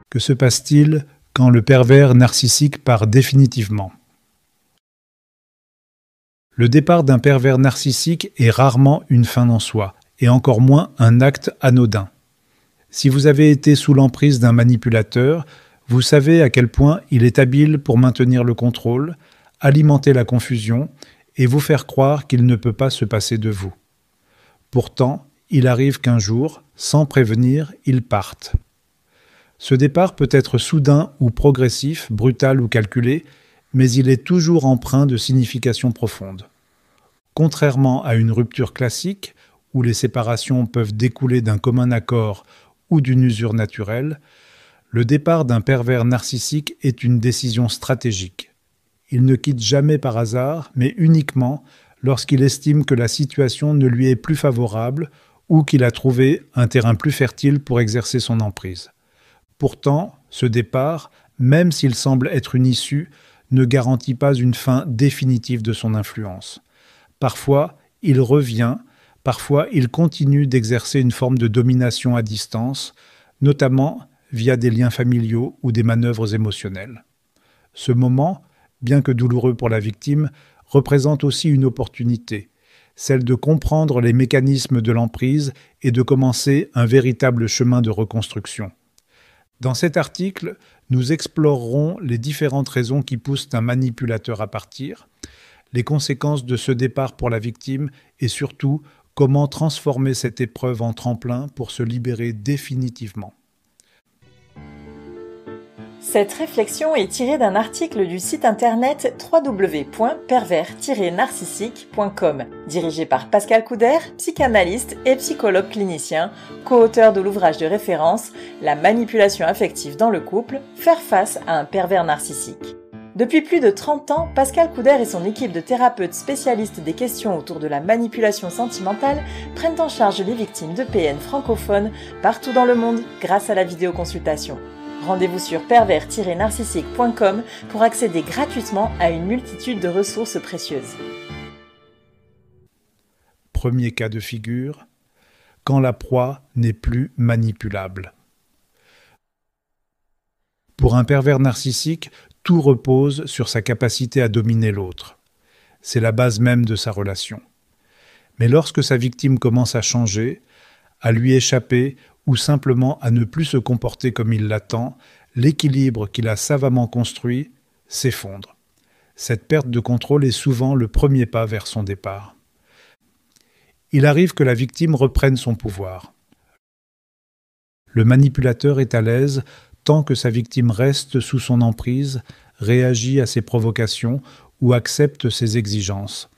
Que se passe-t-il quand le pervers narcissique part définitivement? Le départ d'un pervers narcissique est rarement une fin en soi, et encore moins un acte anodin. Si vous avez été sous l'emprise d'un manipulateur, vous savez à quel point il est habile pour maintenir le contrôle, alimenter la confusion et vous faire croire qu'il ne peut pas se passer de vous. Pourtant, il arrive qu'un jour, sans prévenir, il parte. Ce départ peut être soudain ou progressif, brutal ou calculé, mais il est toujours empreint de signification profonde. Contrairement à une rupture classique, où les séparations peuvent découler d'un commun accord ou d'une usure naturelle, le départ d'un pervers narcissique est une décision stratégique. Il ne quitte jamais par hasard, mais uniquement lorsqu'il estime que la situation ne lui est plus favorable ou qu'il a trouvé un terrain plus fertile pour exercer son emprise. Pourtant, ce départ, même s'il semble être une issue, ne garantit pas une fin définitive de son influence. Parfois, il revient, parfois il continue d'exercer une forme de domination à distance, notamment via des liens familiaux ou des manœuvres émotionnelles. Ce moment, bien que douloureux pour la victime, représente aussi une opportunité, celle de comprendre les mécanismes de l'emprise et de commencer un véritable chemin de reconstruction. Dans cet article, nous explorerons les différentes raisons qui poussent un manipulateur à partir, les conséquences de ce départ pour la victime et surtout comment transformer cette épreuve en tremplin pour se libérer définitivement. Cette réflexion est tirée d'un article du site internet www.pervers-narcissique.com, dirigé par Pascal Couder, psychanalyste et psychologue clinicien, co-auteur de l'ouvrage de référence « La manipulation affective dans le couple, faire face à un pervers narcissique ». Depuis plus de 30 ans, Pascal Couder et son équipe de thérapeutes spécialistes des questions autour de la manipulation sentimentale prennent en charge les victimes de PN francophones partout dans le monde grâce à la vidéoconsultation. Rendez-vous sur pervers-narcissique.com pour accéder gratuitement à une multitude de ressources précieuses. Premier cas de figure, quand la proie n'est plus manipulable. Pour un pervers narcissique, tout repose sur sa capacité à dominer l'autre. C'est la base même de sa relation. Mais lorsque sa victime commence à changer, à lui échapper ou simplement à ne plus se comporter comme il l'attend, l'équilibre qu'il a savamment construit s'effondre. Cette perte de contrôle est souvent le premier pas vers son départ. Il arrive que la victime reprenne son pouvoir. Le manipulateur est à l'aise tant que sa victime reste sous son emprise, réagit à ses provocations ou accepte ses exigences.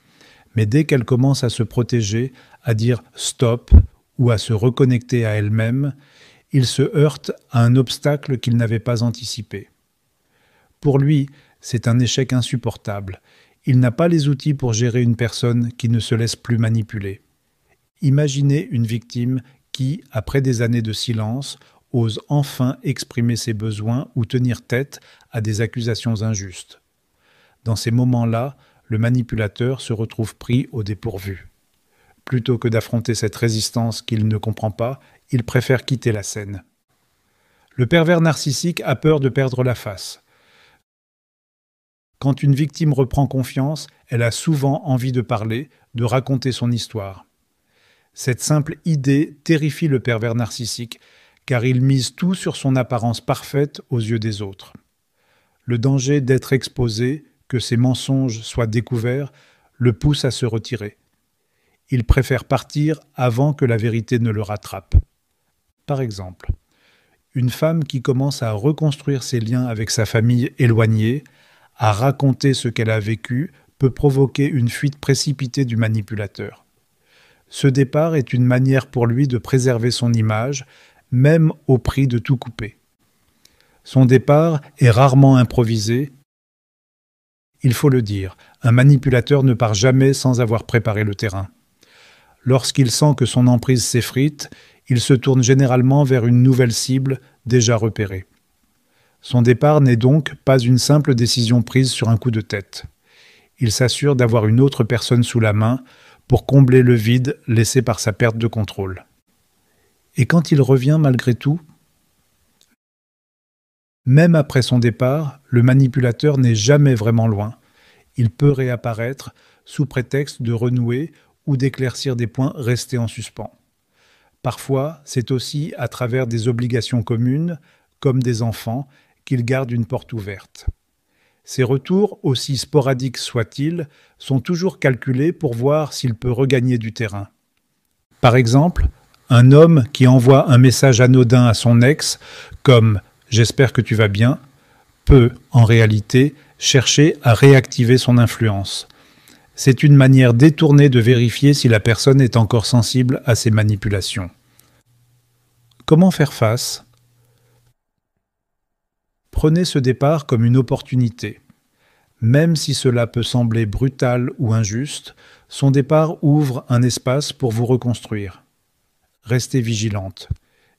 Mais dès qu'elle commence à se protéger, à dire « stop » ou à se reconnecter à elle-même, il se heurte à un obstacle qu'il n'avait pas anticipé. Pour lui, c'est un échec insupportable. Il n'a pas les outils pour gérer une personne qui ne se laisse plus manipuler. Imaginez une victime qui, après des années de silence, ose enfin exprimer ses besoins ou tenir tête à des accusations injustes. Dans ces moments-là, le manipulateur se retrouve pris au dépourvu. Plutôt que d'affronter cette résistance qu'il ne comprend pas, il préfère quitter la scène. Le pervers narcissique a peur de perdre la face. Quand une victime reprend confiance, elle a souvent envie de parler, de raconter son histoire. Cette simple idée terrifie le pervers narcissique, car il mise tout sur son apparence parfaite aux yeux des autres. Le danger d'être exposé, que ses mensonges soient découverts, le pousse à se retirer. Il préfère partir avant que la vérité ne le rattrape. Par exemple, une femme qui commence à reconstruire ses liens avec sa famille éloignée, à raconter ce qu'elle a vécu, peut provoquer une fuite précipitée du manipulateur. Ce départ est une manière pour lui de préserver son image, même au prix de tout couper. Son départ est rarement improvisé. Il faut le dire, un manipulateur ne part jamais sans avoir préparé le terrain. Lorsqu'il sent que son emprise s'effrite, il se tourne généralement vers une nouvelle cible déjà repérée. Son départ n'est donc pas une simple décision prise sur un coup de tête. Il s'assure d'avoir une autre personne sous la main pour combler le vide laissé par sa perte de contrôle. Et quand il revient malgré tout, Même après son départ, le manipulateur n'est jamais vraiment loin. Il peut réapparaître sous prétexte de renouer ou d'éclaircir des points restés en suspens. Parfois, c'est aussi à travers des obligations communes, comme des enfants, qu'il garde une porte ouverte. Ces retours, aussi sporadiques soient-ils, sont toujours calculés pour voir s'il peut regagner du terrain. Par exemple, un homme qui envoie un message anodin à son ex, comme « J'espère que tu vas bien », peut, en réalité, chercher à réactiver son influence. C'est une manière détournée de vérifier si la personne est encore sensible à ces manipulations. Comment faire face ? Prenez ce départ comme une opportunité. Même si cela peut sembler brutal ou injuste, son départ ouvre un espace pour vous reconstruire. Restez vigilante.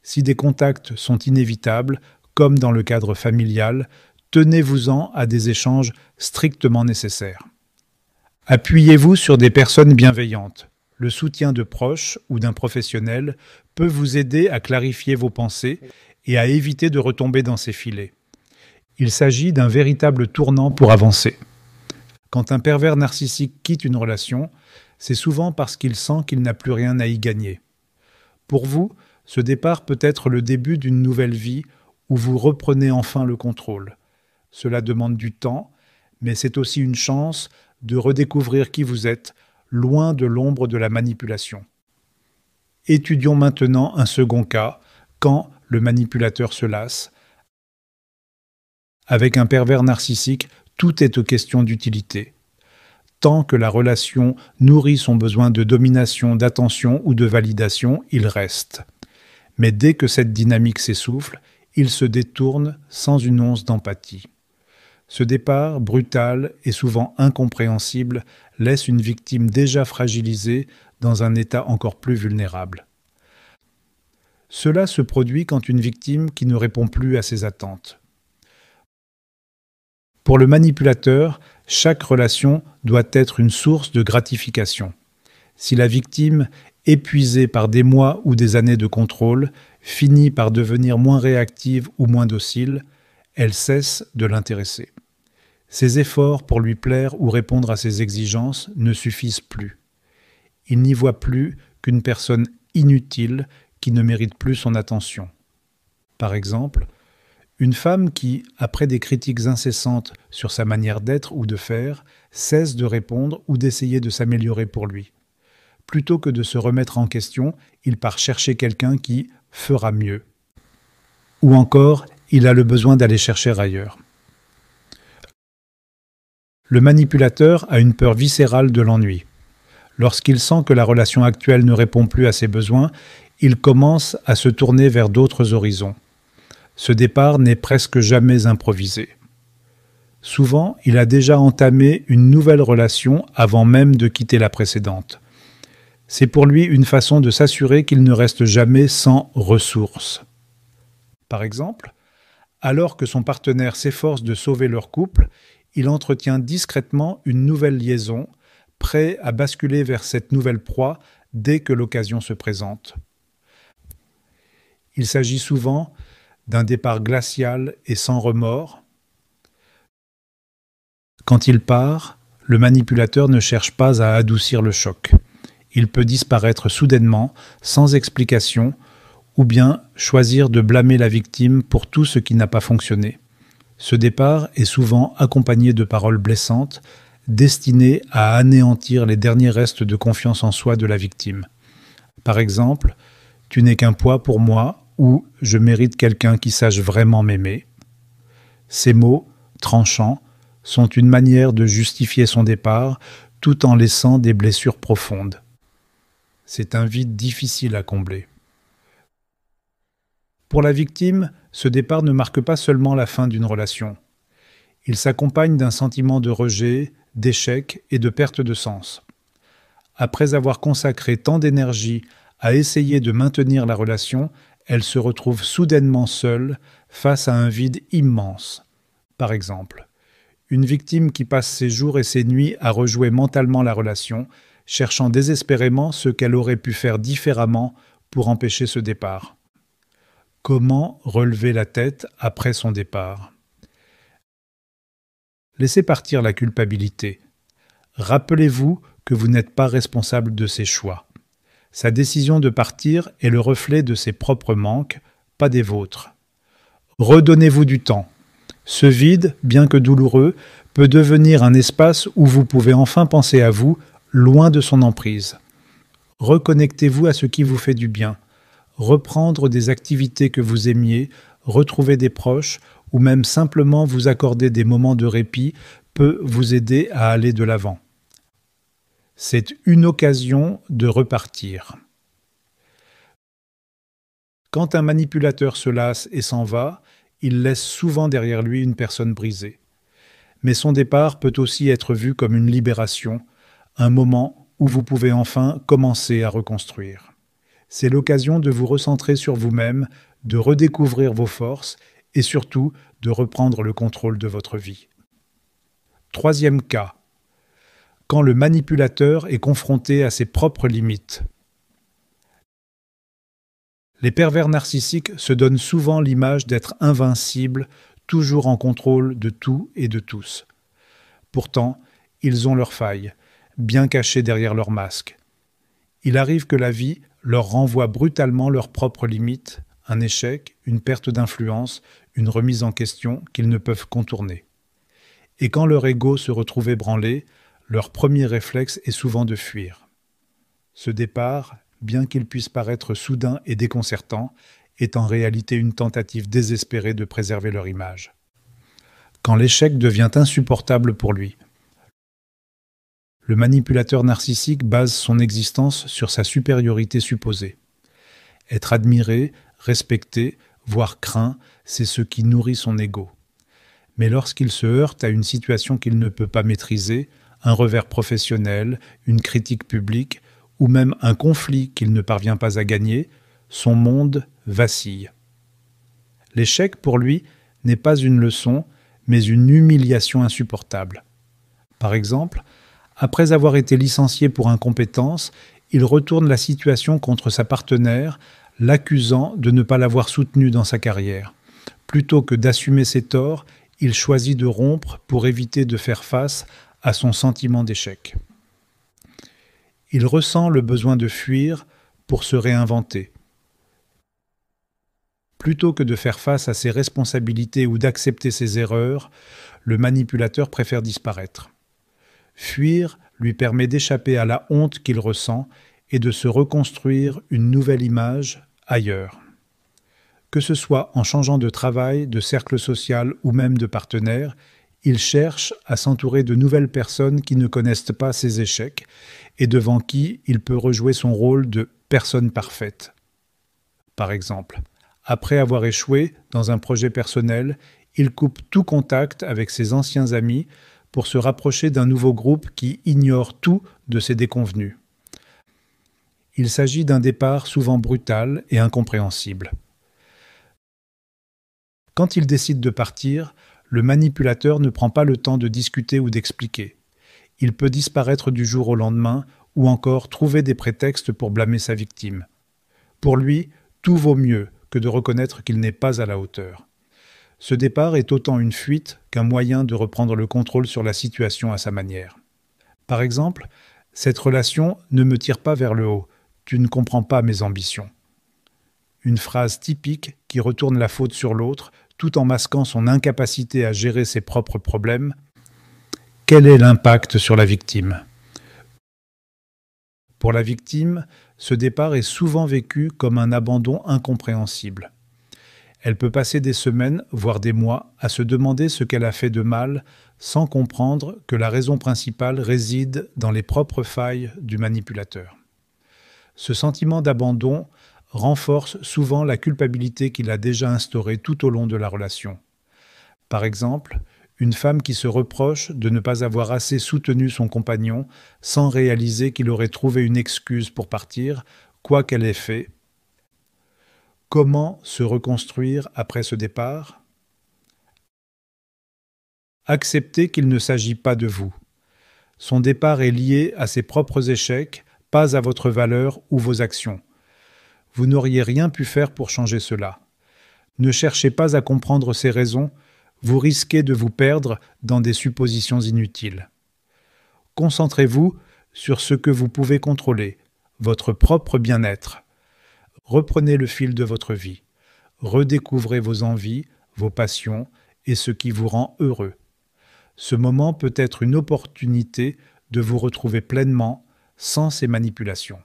Si des contacts sont inévitables, comme dans le cadre familial, tenez-vous-en à des échanges strictement nécessaires. Appuyez-vous sur des personnes bienveillantes. Le soutien de proches ou d'un professionnel peut vous aider à clarifier vos pensées et à éviter de retomber dans ces filets. Il s'agit d'un véritable tournant pour avancer. Quand un pervers narcissique quitte une relation, c'est souvent parce qu'il sent qu'il n'a plus rien à y gagner. Pour vous, ce départ peut être le début d'une nouvelle vie où vous reprenez enfin le contrôle. Cela demande du temps, mais c'est aussi une chance de redécouvrir qui vous êtes, loin de l'ombre de la manipulation. Étudions maintenant un second cas, quand le manipulateur se lasse. Avec un pervers narcissique, tout est question d'utilité. Tant que la relation nourrit son besoin de domination, d'attention ou de validation, il reste. Mais dès que cette dynamique s'essouffle, il se détourne sans une once d'empathie. Ce départ, brutal et souvent incompréhensible, laisse une victime déjà fragilisée dans un état encore plus vulnérable. Cela se produit quand une victime qui ne répond plus à ses attentes. Pour le manipulateur, chaque relation doit être une source de gratification. Si la victime, épuisée par des mois ou des années de contrôle, finit par devenir moins réactive ou moins docile, elle cesse de l'intéresser. Ses efforts pour lui plaire ou répondre à ses exigences ne suffisent plus. Il n'y voit plus qu'une personne inutile qui ne mérite plus son attention. Par exemple, une femme qui, après des critiques incessantes sur sa manière d'être ou de faire, cesse de répondre ou d'essayer de s'améliorer pour lui. Plutôt que de se remettre en question, il part chercher quelqu'un qui fera mieux. Ou encore, il a le besoin d'aller chercher ailleurs. Le manipulateur a une peur viscérale de l'ennui. Lorsqu'il sent que la relation actuelle ne répond plus à ses besoins, il commence à se tourner vers d'autres horizons. Ce départ n'est presque jamais improvisé. Souvent, il a déjà entamé une nouvelle relation avant même de quitter la précédente. C'est pour lui une façon de s'assurer qu'il ne reste jamais sans ressources. Par exemple, alors que son partenaire s'efforce de sauver leur couple, il entretient discrètement une nouvelle liaison, prêt à basculer vers cette nouvelle proie dès que l'occasion se présente. Il s'agit souvent d'un départ glacial et sans remords. Quand il part, le manipulateur ne cherche pas à adoucir le choc. Il peut disparaître soudainement, sans explication, ou bien choisir de blâmer la victime pour tout ce qui n'a pas fonctionné. Ce départ est souvent accompagné de paroles blessantes, destinées à anéantir les derniers restes de confiance en soi de la victime. Par exemple, « Tu n'es qu'un poids pour moi » ou « Je mérite quelqu'un qui sache vraiment m'aimer ». Ces mots, tranchants, sont une manière de justifier son départ tout en laissant des blessures profondes. C'est un vide difficile à combler. Pour la victime, ce départ ne marque pas seulement la fin d'une relation. Il s'accompagne d'un sentiment de rejet, d'échec et de perte de sens. Après avoir consacré tant d'énergie à essayer de maintenir la relation, elle se retrouve soudainement seule face à un vide immense. Par exemple, une victime qui passe ses jours et ses nuits à rejouer mentalement la relation, cherchant désespérément ce qu'elle aurait pu faire différemment pour empêcher ce départ. Comment relever la tête après son départ? Laissez partir la culpabilité. Rappelez-vous que vous n'êtes pas responsable de ses choix. Sa décision de partir est le reflet de ses propres manques, pas des vôtres. Redonnez-vous du temps. Ce vide, bien que douloureux, peut devenir un espace où vous pouvez enfin penser à vous, loin de son emprise. Reconnectez-vous à ce qui vous fait du bien. Reprendre des activités que vous aimiez, retrouver des proches ou même simplement vous accorder des moments de répit peut vous aider à aller de l'avant. C'est une occasion de repartir. Quand un manipulateur se lasse et s'en va, il laisse souvent derrière lui une personne brisée. Mais son départ peut aussi être vu comme une libération, un moment où vous pouvez enfin commencer à reconstruire. C'est l'occasion de vous recentrer sur vous-même, de redécouvrir vos forces et surtout de reprendre le contrôle de votre vie. Troisième cas. Quand le manipulateur est confronté à ses propres limites. Les pervers narcissiques se donnent souvent l'image d'être invincibles, toujours en contrôle de tout et de tous. Pourtant, ils ont leurs failles, bien cachées derrière leur masque. Il arrive que la vie leur renvoie brutalement leurs propres limites, un échec, une perte d'influence, une remise en question qu'ils ne peuvent contourner. Et quand leur ego se retrouve ébranlé, leur premier réflexe est souvent de fuir. Ce départ, bien qu'il puisse paraître soudain et déconcertant, est en réalité une tentative désespérée de préserver leur image. Quand l'échec devient insupportable pour lui, le manipulateur narcissique base son existence sur sa supériorité supposée. Être admiré, respecté, voire craint, c'est ce qui nourrit son ego. Mais lorsqu'il se heurte à une situation qu'il ne peut pas maîtriser, un revers professionnel, une critique publique, ou même un conflit qu'il ne parvient pas à gagner, son monde vacille. L'échec, pour lui, n'est pas une leçon, mais une humiliation insupportable. Par exemple, après avoir été licencié pour incompétence, il retourne la situation contre sa partenaire, l'accusant de ne pas l'avoir soutenu dans sa carrière. Plutôt que d'assumer ses torts, il choisit de rompre pour éviter de faire face à son sentiment d'échec. Il ressent le besoin de fuir pour se réinventer. Plutôt que de faire face à ses responsabilités ou d'accepter ses erreurs, le manipulateur préfère disparaître. Fuir lui permet d'échapper à la honte qu'il ressent et de se reconstruire une nouvelle image ailleurs. Que ce soit en changeant de travail, de cercle social ou même de partenaire, il cherche à s'entourer de nouvelles personnes qui ne connaissent pas ses échecs et devant qui il peut rejouer son rôle de personne parfaite. Par exemple, après avoir échoué dans un projet personnel, il coupe tout contact avec ses anciens amis pour se rapprocher d'un nouveau groupe qui ignore tout de ses déconvenues. Il s'agit d'un départ souvent brutal et incompréhensible. Quand il décide de partir, le manipulateur ne prend pas le temps de discuter ou d'expliquer. Il peut disparaître du jour au lendemain ou encore trouver des prétextes pour blâmer sa victime. Pour lui, tout vaut mieux que de reconnaître qu'il n'est pas à la hauteur. Ce départ est autant une fuite qu'un moyen de reprendre le contrôle sur la situation à sa manière. Par exemple, cette relation ne me tire pas vers le haut, tu ne comprends pas mes ambitions. Une phrase typique qui retourne la faute sur l'autre tout en masquant son incapacité à gérer ses propres problèmes. Quel est l'impact sur la victime ? Pour la victime, ce départ est souvent vécu comme un abandon incompréhensible. Elle peut passer des semaines, voire des mois, à se demander ce qu'elle a fait de mal, sans comprendre que la raison principale réside dans les propres failles du manipulateur. Ce sentiment d'abandon renforce souvent la culpabilité qu'il a déjà instaurée tout au long de la relation. Par exemple, une femme qui se reproche de ne pas avoir assez soutenu son compagnon sans réaliser qu'il aurait trouvé une excuse pour partir, quoi qu'elle ait fait. Comment se reconstruire après ce départ ? Acceptez qu'il ne s'agit pas de vous. Son départ est lié à ses propres échecs, pas à votre valeur ou vos actions. Vous n'auriez rien pu faire pour changer cela. Ne cherchez pas à comprendre ces raisons, vous risquez de vous perdre dans des suppositions inutiles. Concentrez-vous sur ce que vous pouvez contrôler, votre propre bien-être. Reprenez le fil de votre vie. Redécouvrez vos envies, vos passions et ce qui vous rend heureux. Ce moment peut être une opportunité de vous retrouver pleinement sans ces manipulations.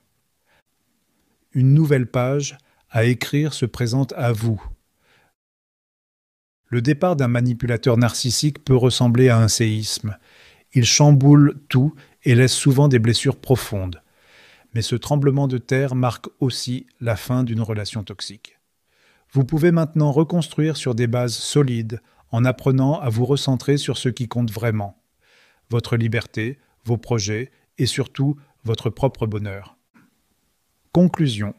Une nouvelle page à écrire se présente à vous. Le départ d'un manipulateur narcissique peut ressembler à un séisme. Il chamboule tout et laisse souvent des blessures profondes. Mais ce tremblement de terre marque aussi la fin d'une relation toxique. Vous pouvez maintenant reconstruire sur des bases solides en apprenant à vous recentrer sur ce qui compte vraiment. Votre liberté, vos projets et surtout votre propre bonheur. Conclusion.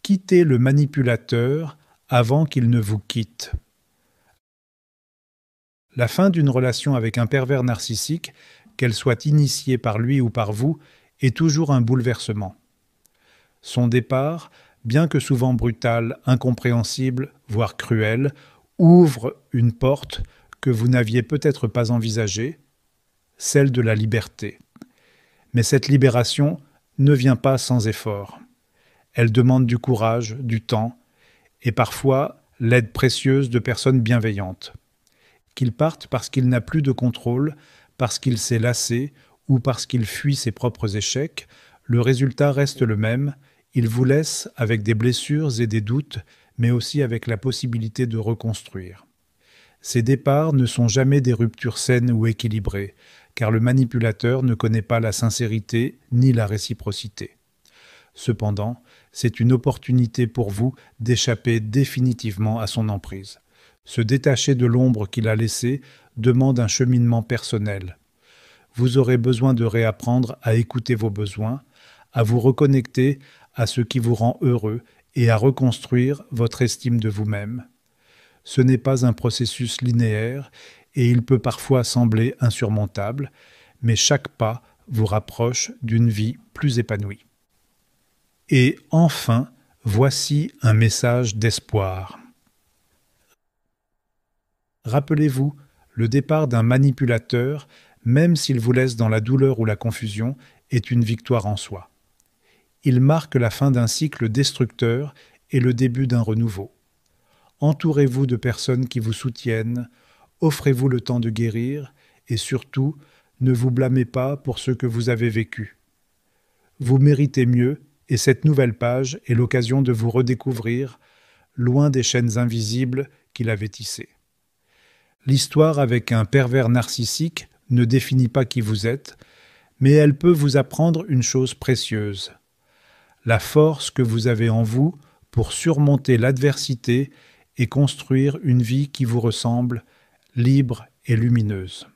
Quittez le manipulateur avant qu'il ne vous quitte. La fin d'une relation avec un pervers narcissique, qu'elle soit initiée par lui ou par vous, est toujours un bouleversement. Son départ, bien que souvent brutal, incompréhensible, voire cruel, ouvre une porte que vous n'aviez peut-être pas envisagée, celle de la liberté. Mais cette libération ne vient pas sans effort. Elle demande du courage, du temps, et parfois l'aide précieuse de personnes bienveillantes. Qu'il parte parce qu'il n'a plus de contrôle, parce qu'il s'est lassé ou parce qu'il fuit ses propres échecs, le résultat reste le même, il vous laisse avec des blessures et des doutes, mais aussi avec la possibilité de reconstruire. Ces départs ne sont jamais des ruptures saines ou équilibrées, car le manipulateur ne connaît pas la sincérité ni la réciprocité. Cependant, c'est une opportunité pour vous d'échapper définitivement à son emprise. Se détacher de l'ombre qu'il a laissée demande un cheminement personnel. Vous aurez besoin de réapprendre à écouter vos besoins, à vous reconnecter à ce qui vous rend heureux et à reconstruire votre estime de vous-même. Ce n'est pas un processus linéaire et il peut parfois sembler insurmontable, mais chaque pas vous rapproche d'une vie plus épanouie. Et enfin, voici un message d'espoir. Rappelez-vous, le départ d'un manipulateur, même s'il vous laisse dans la douleur ou la confusion, est une victoire en soi. Il marque la fin d'un cycle destructeur et le début d'un renouveau. Entourez-vous de personnes qui vous soutiennent, offrez-vous le temps de guérir et surtout, ne vous blâmez pas pour ce que vous avez vécu. Vous méritez mieux et cette nouvelle page est l'occasion de vous redécouvrir, loin des chaînes invisibles qu'il avait tissées. L'histoire avec un pervers narcissique ne définit pas qui vous êtes, mais elle peut vous apprendre une chose précieuse. La force que vous avez en vous pour surmonter l'adversité et construire une vie qui vous ressemble, libre et lumineuse.